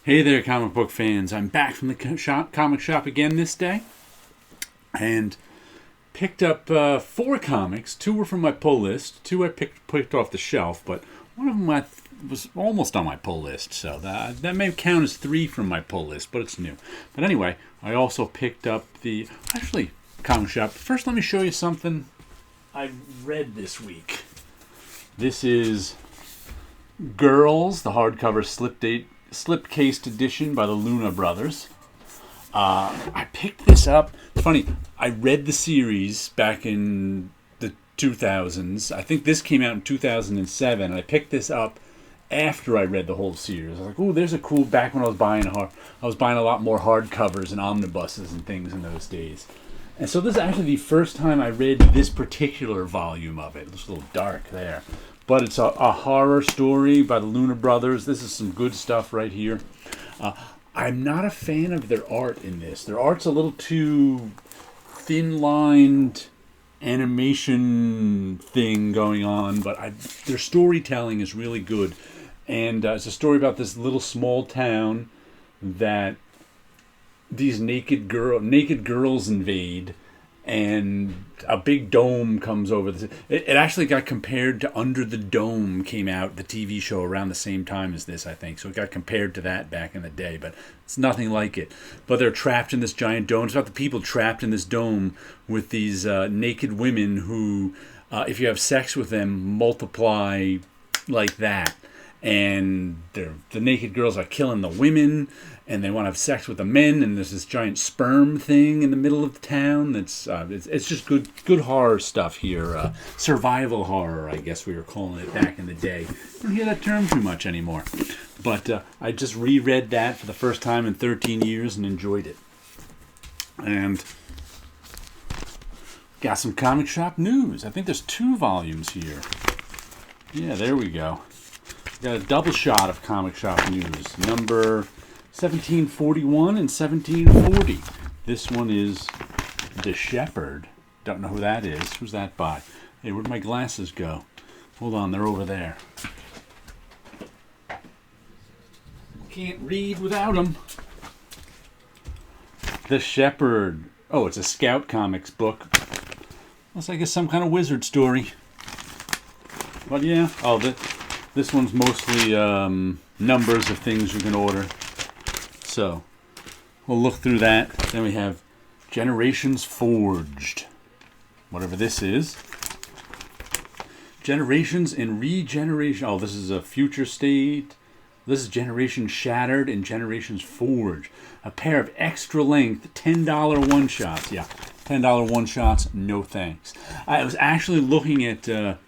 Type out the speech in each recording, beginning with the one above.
Hey there, comic book fans. I'm back from the comic shop again this day. And picked up 4 comics. 2 were from my pull list. 2 I picked off the shelf, but one of them was almost on my pull list. So that may count as 3 from my pull list, but it's new. But anyway, I also picked up the... Actually, comic shop. First, let me show you something I read this week. This is Girls, the hardcover slipcased edition by the Luna Brothers. I picked this up. It's funny, I read the series back in the 2000s. I think this came out in 2007. I picked this up after I read the whole series. I was like, "Oh, there's a cool." Back when I was buying a lot more hardcovers and omnibuses and things in those days. And so this is actually the first time I read this particular volume of it. It looks a little dark there. But it's a horror story by the Luna Brothers. This is some good stuff right here. I'm not a fan of their art in this. Their art's a little too thin-lined animation thing going on, but their storytelling is really good. And it's a story about this little small town that these naked girls invade, and a big dome comes over this. It actually got compared to Under the Dome, came out, the TV show, around the same time as this, I think. So it got compared to that back in the day, but it's nothing like it. But they're trapped in this giant dome. It's about the people trapped in this dome with these naked women who, if you have sex with them, multiply like that. And the naked girls are killing the women, and they want to have sex with the men, and there's this giant sperm thing in the middle of the town. It's just good horror stuff here. Survival horror, I guess we were calling it back in the day. I don't hear that term too much anymore. But I just reread that for the first time in 13 years and enjoyed it. And got some comic shop news. I think there's 2 volumes here. Yeah, there we go. Got a double shot of comic shop news. Number 1741 and 1740. This one is The Shepherd. Don't know who that is. Who's that by? Hey, where'd my glasses go? Hold on, they're over there. Can't read without them. The Shepherd. Oh, it's a Scout Comics book. Looks like it's some kind of wizard story. But yeah, this one's mostly numbers of things you can order. So, we'll look through that. Then we have Generations Forged. Whatever this is. Generations and Regeneration. Oh, this is a future state. This is Generation Shattered and Generations Forged. A pair of extra length $10 one-shots. Yeah, $10 one-shots, no thanks. I was actually looking at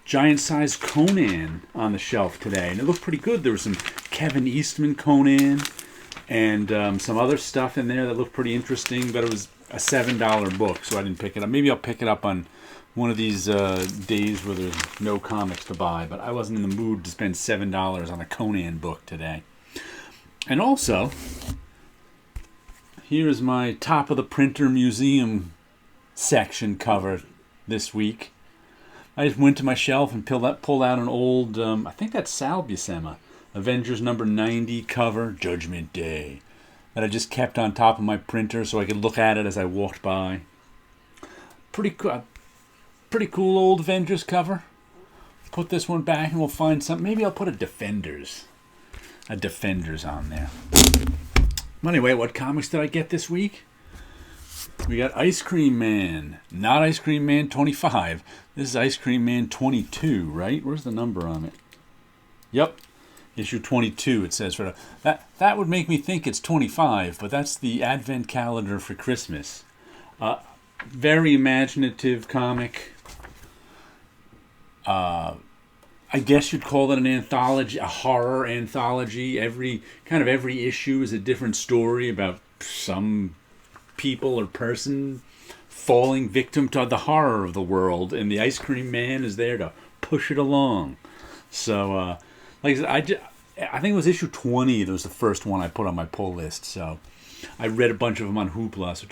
giant-sized Conan on the shelf today, and it looked pretty good. There was some Kevin Eastman Conan and some other stuff in there that looked pretty interesting, but it was a $7 book, so I didn't pick it up. Maybe I'll pick it up on one of these days where there's no comics to buy, but I wasn't in the mood to spend $7 on a Conan book today. And also, here's my Top of the Printer Museum section cover this week. I just went to my shelf and pulled out an old, I think that's Sal Buscema, Avengers number 90 cover, Judgment Day, that I just kept on top of my printer so I could look at it as I walked by. Pretty cool old Avengers cover. Put this one back and we'll find something. Maybe I'll put a Defenders on there. Anyway, what comics did I get this week? We got Ice Cream Man. Not Ice Cream Man 25. This is Ice Cream Man 22, right? Where's the number on it? Yep. Issue 22, it says. That would make me think it's 25, but that's the Advent calendar for Christmas. Very imaginative comic. I guess you'd call it an anthology, a horror anthology. Every issue is a different story about some people or person falling victim to the horror of the world, and the Ice Cream Man is there to push it along. So, like I said, I think it was issue 20. That was the first one I put on my pull list. So, I read a bunch of them on Hoopla. So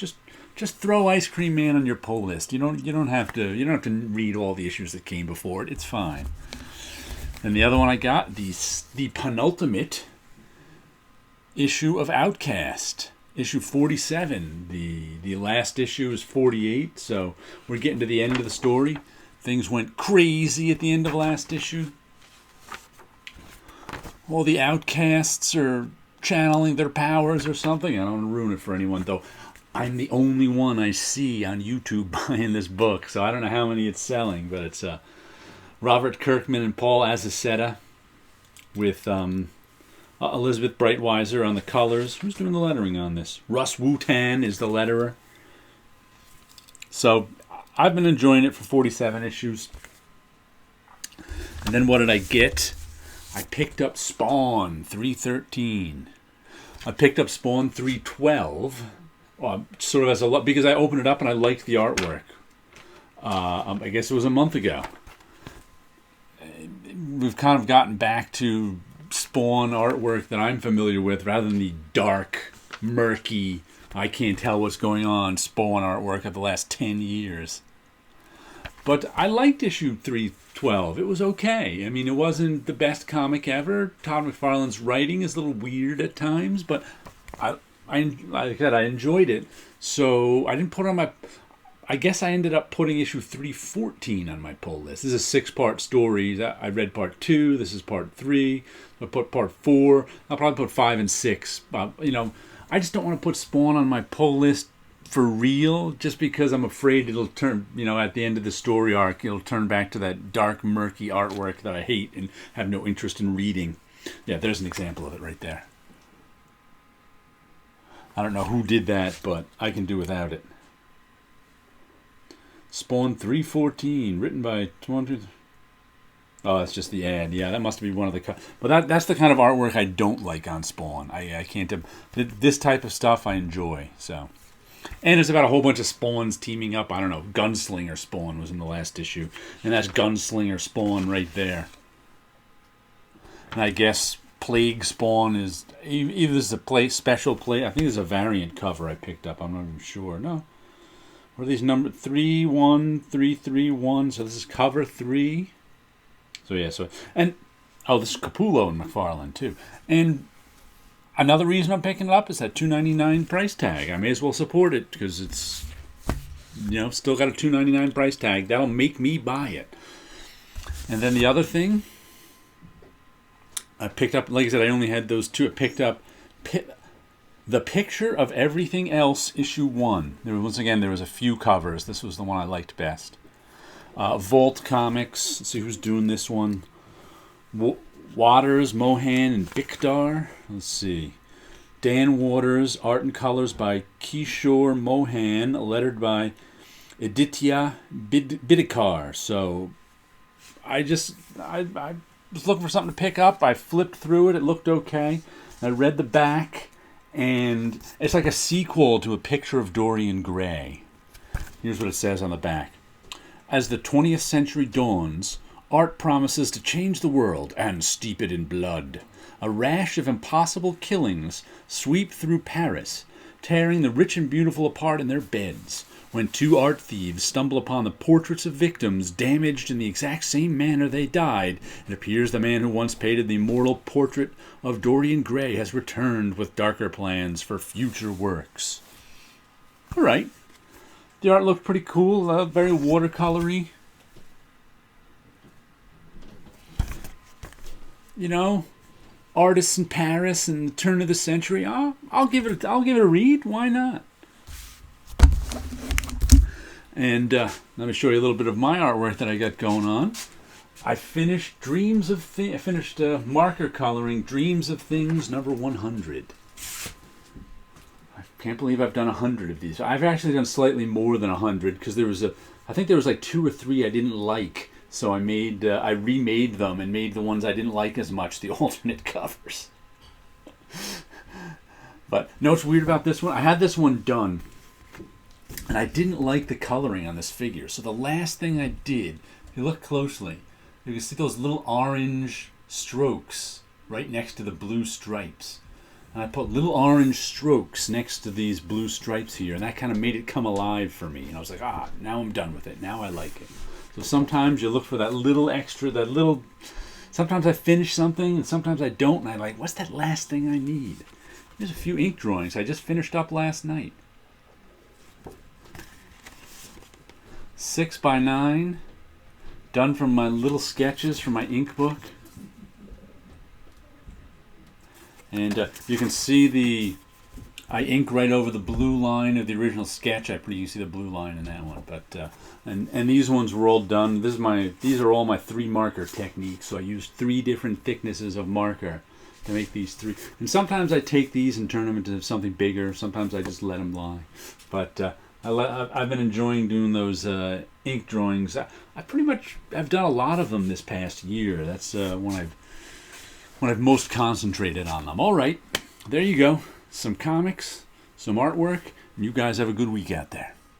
just throw Ice Cream Man on your pull list. You don't have to read all the issues that came before it. It's fine. And the other one I got, the penultimate issue of Outcast. Issue 47. The last issue is 48, so we're getting to the end of the story. Things went crazy at the end of last issue. All the outcasts are channeling their powers or something. I don't want to ruin it for anyone, though. I'm the only one I see on YouTube buying this book, so I don't know how many it's selling, but it's Robert Kirkman and Paul Azaceta with Elizabeth Breitweiser on the colors. Who's doing the lettering on this? Russ Wootan is the letterer. So I've been enjoying it for 47 issues. And then what did I get? I picked up Spawn 313. I picked up Spawn 312, sort of as a because I opened it up and I liked the artwork. I guess it was a month ago. We've kind of gotten back to Spawn artwork that I'm familiar with, rather than the dark, murky, I can't tell what's going on Spawn artwork of the last 10 years. But I liked issue 312. It was okay. I mean, it wasn't the best comic ever. Todd McFarlane's writing is a little weird at times, but like I said, I enjoyed it. So I didn't put it on my... I guess I ended up putting issue 314 on my pull list. This is a 6-part story. I read part 2. This is part 3. I put part 4. I'll probably put 5 and 6. I just don't want to put Spawn on my pull list for real, just because I'm afraid it'll turn, at the end of the story arc, it'll turn back to that dark, murky artwork that I hate and have no interest in reading. Yeah, there's an example of it right there. I don't know who did that, but I can do without it. Spawn 314, written by 200... Oh, that's just the ad. Yeah, that must be one of the... But that's the kind of artwork I don't like on Spawn. I can't... This type of stuff I enjoy, so... And there's about a whole bunch of Spawns teaming up. I don't know, Gunslinger Spawn was in the last issue. And that's Gunslinger Spawn right there. And I guess Plague Spawn is... Either this is a special play... I think there's a variant cover I picked up. I'm not even sure. No. What are these numbered? 31331. So this is cover 3. So yeah, and... Oh, this is Capullo and McFarlane too. And... Another reason I'm picking it up is that $2.99 price tag. I may as well support it because it's, still got a $2.99 price tag. That'll make me buy it. And then the other thing, I picked up, like I said, I only had those 2. I picked up The Picture of Everything Else, issue 1. Once again, there was a few covers. This was the one I liked best. Vault Comics. Let's see who's doing this one. Waters, Mohan, and Bikdar. Let's see. Dan Waters, art and colors by Kishore Mohan, lettered by Aditya Bidikar. So I was looking for something to pick up. I flipped through it. It looked okay. I read the back, and it's like a sequel to A Picture of Dorian Gray. Here's what it says on the back. As the 20th century dawns, art promises to change the world and steep it in blood. A rash of impossible killings sweep through Paris, tearing the rich and beautiful apart in their beds. When 2 art thieves stumble upon the portraits of victims damaged in the exact same manner they died, it appears the man who once painted the immortal portrait of Dorian Gray has returned with darker plans for future works. All right. The art looked pretty cool, very watercolory. Artists in Paris and the turn of the century. I'll give it a read. Why not? And let me show you a little bit of my artwork that I got going on. I finished marker coloring Dreams of Things number 100. I can't believe I've done 100 of these. I've actually done slightly more than 100 because I think there was like 2 or 3 I didn't like. So I remade them and made the ones I didn't like as much the alternate covers. But you know what's weird about this one? I had this one done, and I didn't like the coloring on this figure. So the last thing I did, if you look closely, you can see those little orange strokes right next to the blue stripes. And I put little orange strokes next to these blue stripes here, and that kind of made it come alive for me. And I was like, now I'm done with it. Now I like it. So sometimes you look for that little extra, sometimes I finish something and sometimes I don't, and I'm like, what's that last thing I need? Here's a few ink drawings I just finished up last night. 6x9, done from my little sketches from my ink book. And you can see I ink right over the blue line of the original sketch. You can see the blue line in that one. But and these ones were all done. These are all my 3 marker techniques. So I used 3 different thicknesses of marker to make these 3. And sometimes I take these and turn them into something bigger. Sometimes I just let them lie. But I've been enjoying doing those ink drawings. I pretty much have done a lot of them this past year. That's when I've most concentrated on them. All right, there you go. Some comics, some artwork, and you guys have a good week out there.